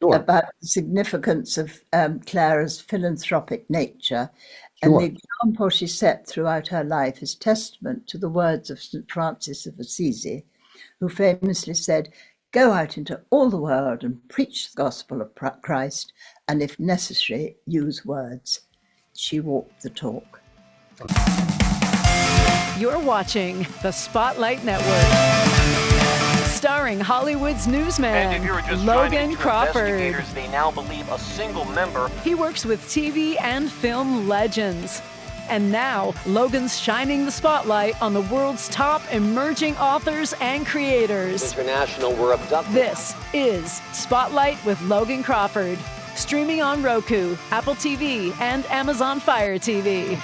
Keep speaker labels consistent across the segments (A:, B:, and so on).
A: Sure,
B: about the significance of Clara's philanthropic nature. And the
A: sure.
B: example she set throughout her life is testament to the words of St. Francis of Assisi, who famously said, "Go out into all the world and preach the gospel of Christ, and if necessary, use words." She walked the talk.
C: You're watching the Spotlight Network, starring Hollywood's newsman,
D: And if you're just
C: Logan
D: joining
C: Crawford.
D: investigators, they now believe a single member.
C: He works with TV and film legends. And now, Logan's shining the spotlight on the world's top emerging authors and creators.
D: International were abducted.
C: This is Spotlight with Logan Crawford, streaming on Roku, Apple TV, and Amazon Fire TV.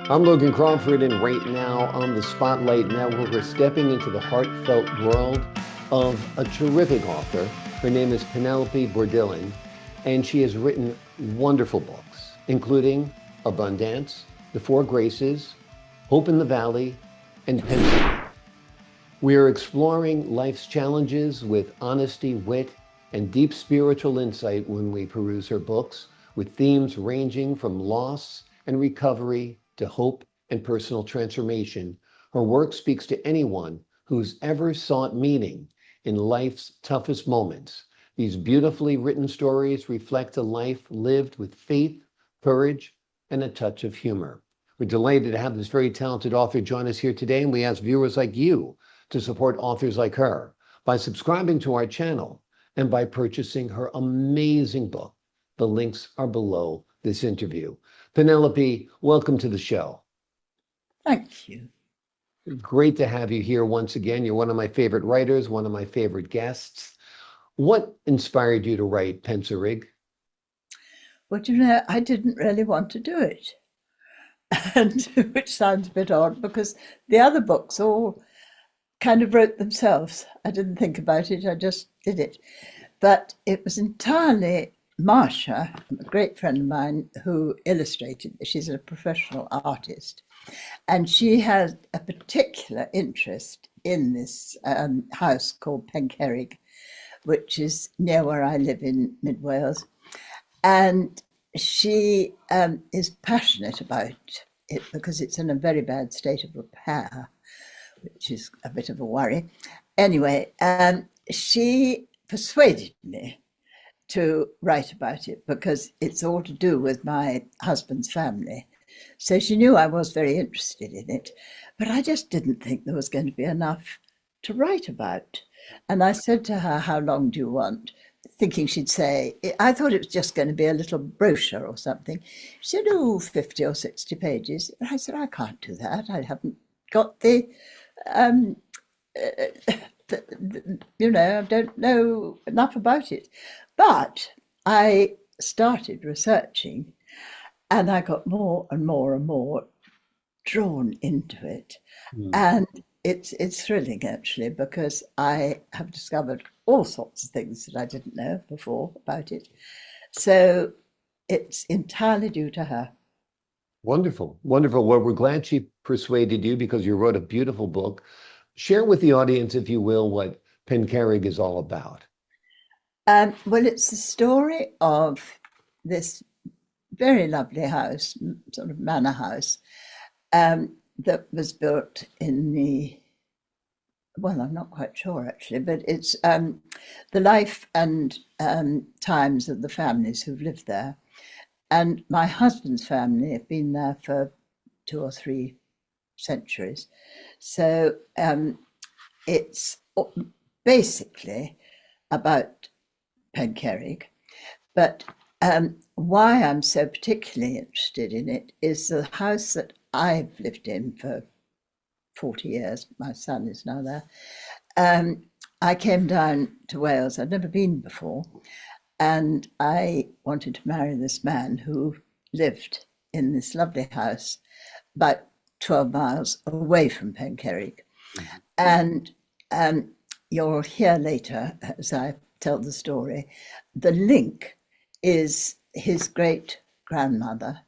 A: I'm Logan Crawford, and right now on the Spotlight Network, we're stepping into the heartfelt world of a terrific author. Her name is Penelope Bourdillon, and she has written wonderful books, including Abundance, The Four Graces, Hope in the Valley, and Pencerrig. We are exploring life's challenges with honesty, wit, and deep spiritual insight when we peruse her books, with themes ranging from loss and recovery to hope and personal transformation. Her work speaks to anyone who's ever sought meaning in life's toughest moments. These beautifully written stories reflect a life lived with faith, courage, and a touch of humor. We're delighted to have this very talented author join us here today, and we ask viewers like you to support authors like her by subscribing to our channel and by purchasing her amazing book. The links are below this interview. Penelope, welcome to the show.
B: Thank you.
A: Great to have you here once again. You're one of my favorite writers, one of my favorite guests. What inspired you to write Pencerrig?
B: Well, I didn't really want to do it, and which sounds a bit odd because the other books all kind of wrote themselves. I didn't think about it, I just did it. But it was entirely Marcia, a great friend of mine, who illustrated. She's a professional artist, and she had a particular interest in this house called Pencerrig, which is near where I live in Mid Wales. And she is passionate about it because it's in a very bad state of repair, which is a bit of a worry. Anyway, she persuaded me to write about it because it's all to do with my husband's family. So she knew I was very interested in it, but I just didn't think there was going to be enough to write about. And I said to her, "How long do you want?" Thinking she'd say, I thought it was just going to be a little brochure or something. She said, "Oh, 50 or 60 pages. And I said, "I can't do that. I haven't got I don't know enough about it." But I started researching, and I got more and more and more drawn into it. And it's thrilling, actually, because I have discovered all sorts of things that I didn't know before about it. So it's entirely due to her.
A: Wonderful, wonderful. Well, we're glad she persuaded you because you wrote a beautiful book. Share with the audience, if you will, what Pencerrig is all about.
B: Well, it's the story of this very lovely house, sort of manor house, that was built in I'm not quite sure actually, but it's the life and times of the families who've lived there. And my husband's family have been there for 2 or 3 centuries. So it's basically about Pencerrig. But why I'm so particularly interested in it is the house that I've lived in for 40 years. My son is now there. I came down to Wales. I'd never been before. And I wanted to marry this man who lived in this lovely house about 12 miles away from Pencerrig. And you'll hear later, as I tell the story, the link is his great grandmother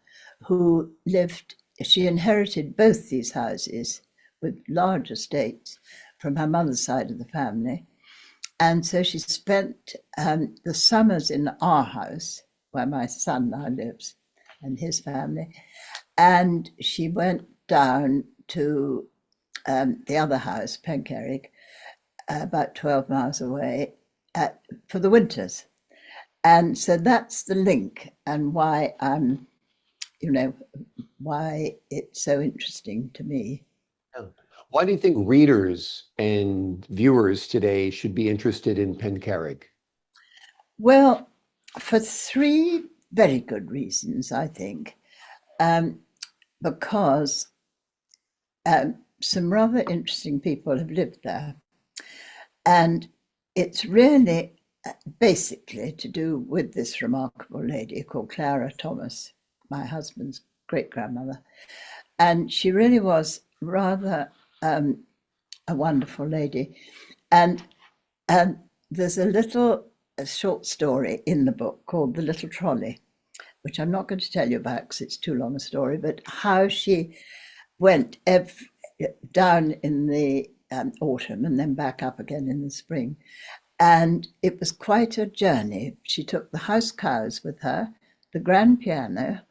B: who lived, she inherited both these houses with large estates from her mother's side of the family. And so she spent the summers in our house, where my son now lives, and his family. And she went down to the other house, Pencerrig, about 12 miles away, for the winters. And so that's the link, and why why it's so interesting to me.
A: Yeah. Why do you think readers and viewers today should be interested in Pencerrig?
B: Well, for three very good reasons, I think. Because some rather interesting people have lived there. And it's really basically to do with this remarkable lady called Clara Thomas, my husband's great-grandmother. And she really was rather a wonderful lady. And there's a short story in the book called The Little Trolley, which I'm not going to tell you about because it's too long a story, but how she went down in the autumn and then back up again in the spring. And it was quite a journey. She took the house cows with her, the grand piano,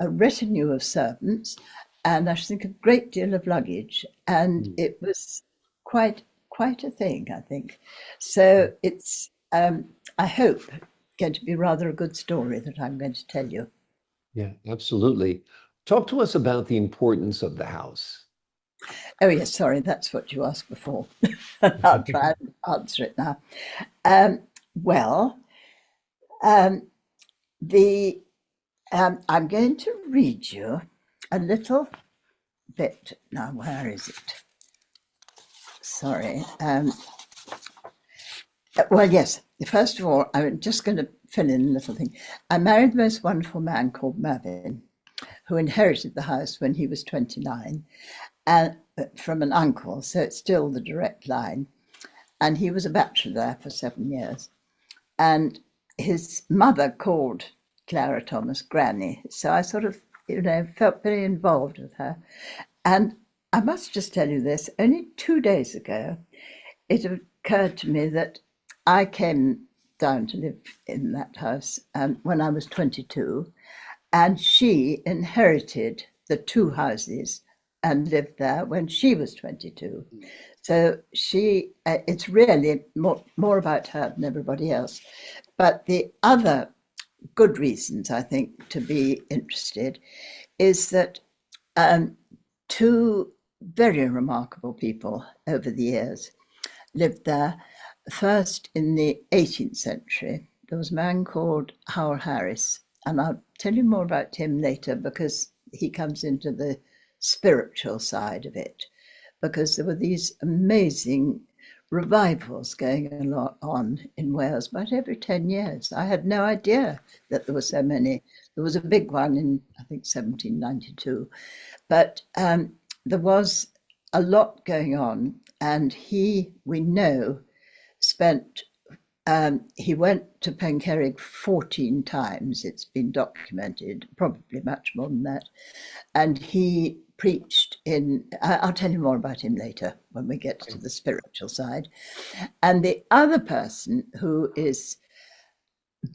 B: a retinue of servants, and I think a great deal of luggage. And it was quite a thing, I think. So it's, I hope, going to be rather a good story that I'm going to tell you.
A: Yeah, absolutely. Talk to us about the importance of the house.
B: Oh yes, sorry, that's what you asked before. I'll try and answer it now. I'm going to read you a little bit now. Where is it? Sorry. Well, yes. First of all, I'm just going to fill in a little thing. I married the most wonderful man called Mervyn, who inherited the house when he was 29, and from an uncle, so it's still the direct line. And he was a bachelor there for 7 years. And his mother called Clara Thomas Granny. So I sort of, felt very involved with her. And I must just tell you this, only 2 days ago, it occurred to me that I came down to live in that house when I was 22, and she inherited the two houses and lived there when she was 22. So it's really more about her than everybody else. But the other good reasons, I think, to be interested is that two very remarkable people over the years lived there. First, in the 18th century, there was a man called Howell Harris, and I'll tell you more about him later because he comes into the spiritual side of it, because there were these amazing revivals going on in Wales about every 10 years. I had no idea that there were so many. There was a big one in, I think, 1792, but there was a lot going on, and we know, he went to Pencerrig 14 times. It's been documented, probably much more than that. And he preached I'll tell you more about him later when we get to the spiritual side. And the other person who is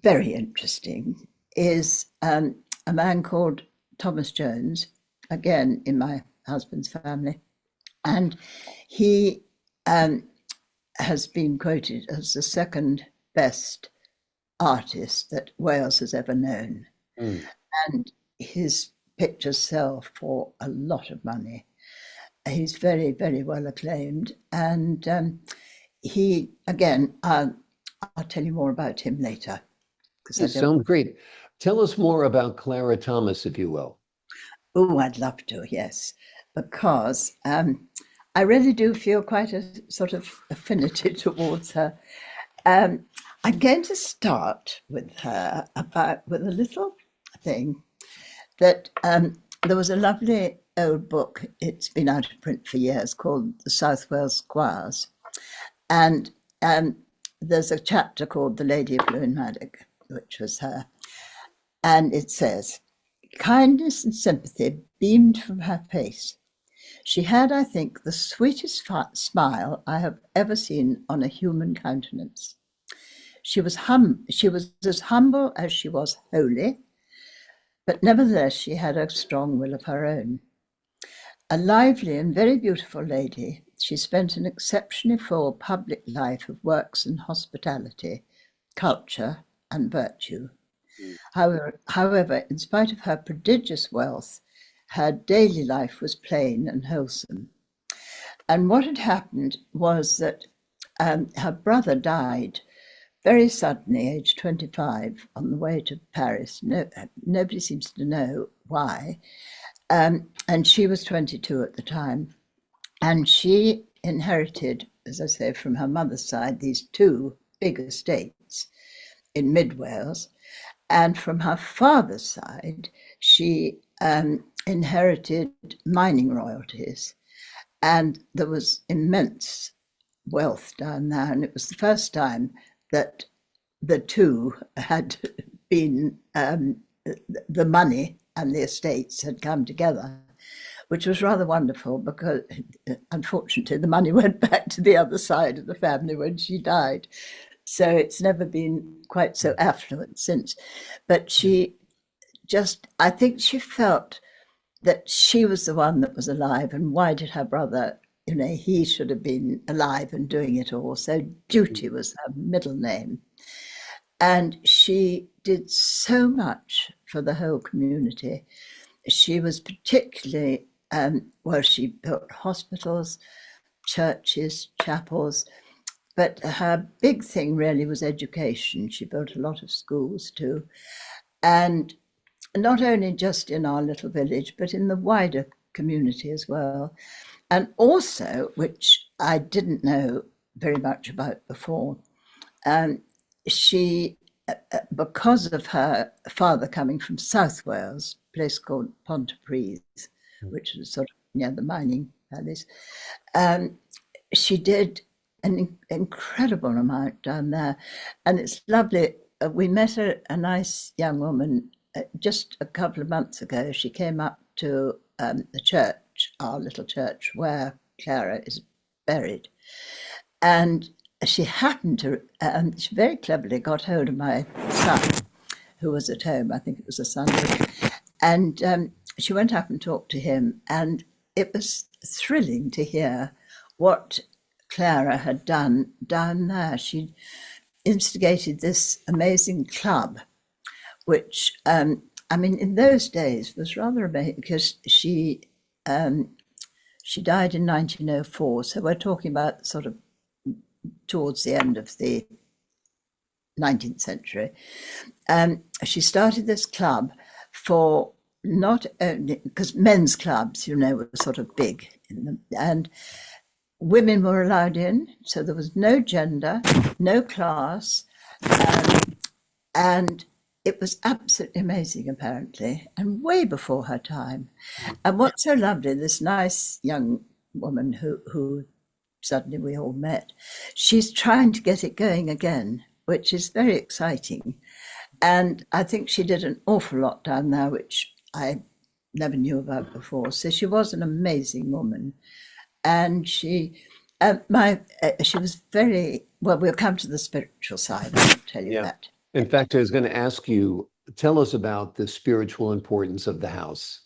B: very interesting is a man called Thomas Jones, again in my husband's family. And he has been quoted as the second best artist that Wales has ever known. And his pictures sell for a lot of money. He's very, very well acclaimed. And he, again, I'll tell you more about him later.
A: It sounds great. Tell us more about Clara Thomas, if you will.
B: Oh, I'd love to, yes, because I really do feel quite a sort of affinity towards her. I'm going to start with her with a little thing that there was a lovely old book, it's been out of print for years, called The South Wales Squires. And there's a chapter called The Lady of Lewin-Maddock, which was her. And it says, kindness and sympathy beamed from her face. She had, I think, the sweetest smile I have ever seen on a human countenance. She was as humble as she was holy, but nevertheless she had a strong will of her own. A lively and very beautiful lady, she spent an exceptionally full public life of works and hospitality, culture and virtue. However, in spite of her prodigious wealth, her daily life was plain and wholesome. And what had happened was that her brother died very suddenly, aged 25, on the way to Paris. Nobody seems to know why. And she was 22 at the time. And she inherited, as I say, from her mother's side, these two big estates in Mid Wales. And from her father's side, she inherited mining royalties. And there was immense wealth down there. And it was the first time that the two had been, the money and the estates had come together, which was rather wonderful because, unfortunately, the money went back to the other side of the family when she died. So it's never been quite so affluent since. But she just, I think she felt that she was the one that was alive, and why did her brother, he should have been alive and doing it all. So duty was her middle name. And she did so much for the whole community. She was particularly, she built hospitals, churches, chapels, but her big thing really was education. She built a lot of schools too. And not only just in our little village, but in the wider community as well. And also, which I didn't know very much about before, she, because of her father coming from South Wales, a place called Pontypridd, which was sort of near the mining valleys, she did an incredible amount down there. And it's lovely. We met a nice young woman just a couple of months ago. She came up to the church, our little church, where Clara is buried. And she happened to, she very cleverly got hold of my son, who was at home. I think it was a Sunday. And she went up and talked to him. And it was thrilling to hear what Clara had done down there. She instigated this amazing club, which, in those days was rather amazing because she died in 1904. So we're talking about sort of towards the end of the 19th century. She started this club for not only, because men's clubs, were sort of big in them, and women were allowed in, so there was no gender, no class, and it was absolutely amazing, apparently, and way before her time. And what's so lovely, this nice young woman who suddenly we all met, she's trying to get it going again, which is very exciting. And I think she did an awful lot down there, which I never knew about before. So she was an amazing woman. And she was very, well, we'll come to the spiritual side, I'll tell you that.
A: In fact, I was going to ask you, tell us about the spiritual importance of the house.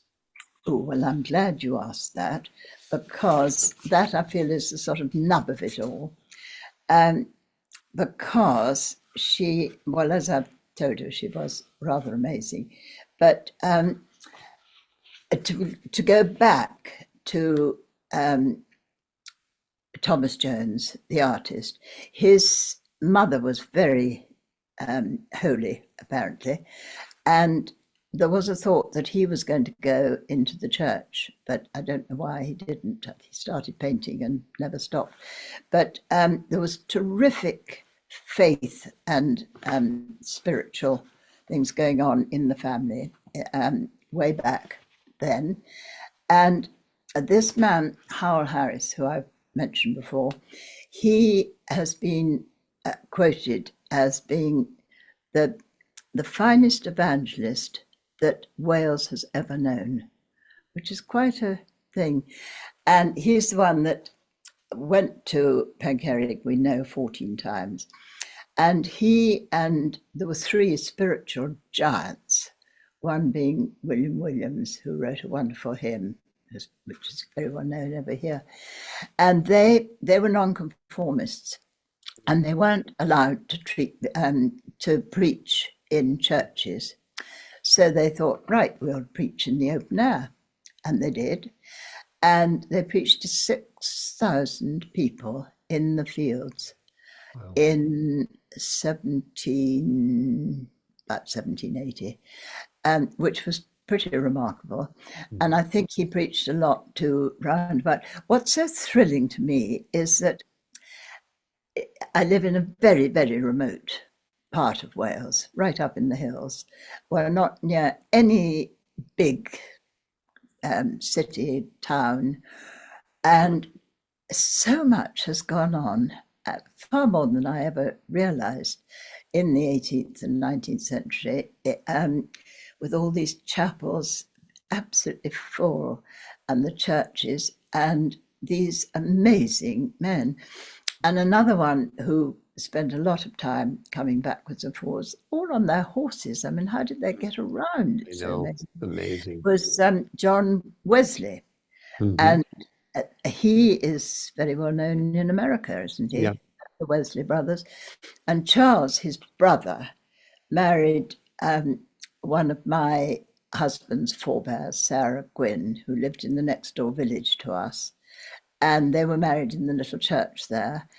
B: Oh, well, I'm glad you asked that, because that I feel is the sort of nub of it all. Because she, well, as I've told you, she was rather amazing. But to go back to Thomas Jones, the artist, his mother was very holy, apparently, and there was a thought that he was going to go into the church, but I don't know why he didn't. He started painting and never stopped. But there was terrific faith and spiritual things going on in the family way back then. And this man, Howell Harris, who I've mentioned before, he has been quoted as being the finest evangelist that Wales has ever known, which is quite a thing. And he's the one that went to Pencerrig, we know, 14 times. And there were three spiritual giants, one being William Williams, who wrote a wonderful hymn, which is very well known over here. And they were nonconformists, and they weren't allowed to preach in churches. So they thought, right, we'll preach in the open air. And they did. And they preached to 6,000 people in the fields. Wow. In about 1780, which was pretty remarkable. And I think he preached a lot to roundabout. What's so thrilling to me is that I live in a very, very remote part of Wales, right up in the hills. We're not near any big city, town, and so much has gone on, far more than I ever realized, in the 18th and 19th century, with all these chapels absolutely full, and the churches, and these amazing men. And another one who spent a lot of time coming backwards and forwards, all on their horses. I mean, how did they get around?
A: It's so amazing.
B: Was John Wesley. Mm-hmm. And he is very well known in America, isn't he? Yeah. The Wesley brothers. And Charles, his brother, married one of my husband's forebears, Sarah Gwynn, who lived in the next door village to us. And they were married in the little church there.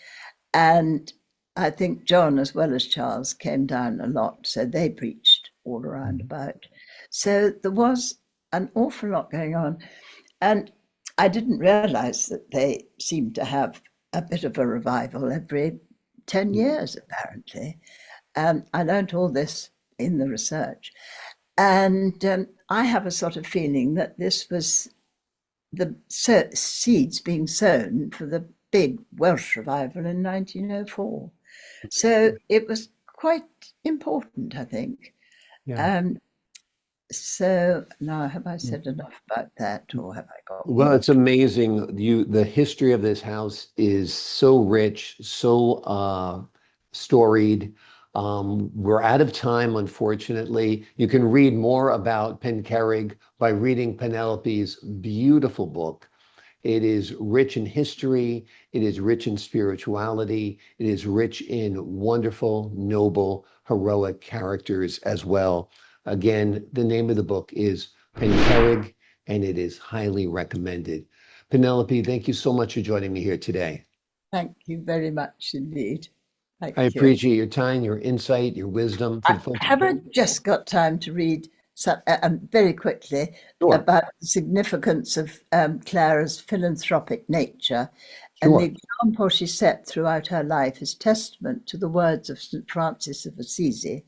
B: And I think John, as well as Charles, came down a lot. So they preached all around about. So there was an awful lot going on. And I didn't realize that they seemed to have a bit of a revival every 10 years, apparently. I learned all this in the research. And I have a sort of feeling that this was the seeds being sown for the big Welsh revival in 1904. So it was quite important, I think. Yeah. So now, have I said enough about that, or have I got?
A: Well, it's amazing. The history of this house is so rich, so storied. We're out of time, unfortunately. You can read more about Pencerrig by reading Penelope's beautiful book. It is rich in history. It is rich in spirituality. It is rich in wonderful, noble, heroic characters as well. Again, the name of the book is Pencerrig, and it is highly recommended. Penelope, thank you so much for joining me here today.
B: Thank you very much indeed.
A: I appreciate your time, your insight, your wisdom.
B: Have I just got time to read very quickly about the significance of Clara's philanthropic nature? And the example she set throughout her life is testament to the words of St. Francis of Assisi,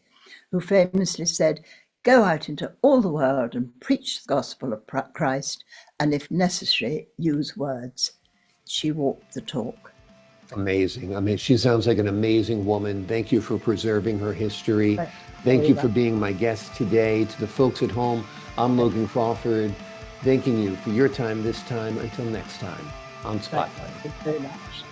B: who famously said, "Go out into all the world and preach the gospel of Christ, and if necessary, use words." She walked the talk.
A: Amazing. I mean, she sounds like an amazing woman. Thank you for preserving her history. Thank you for being my guest today. To the folks at home, I'm Logan Crawford, thanking you for your time this time. Until next time on Spotlight.
B: Thank you very much.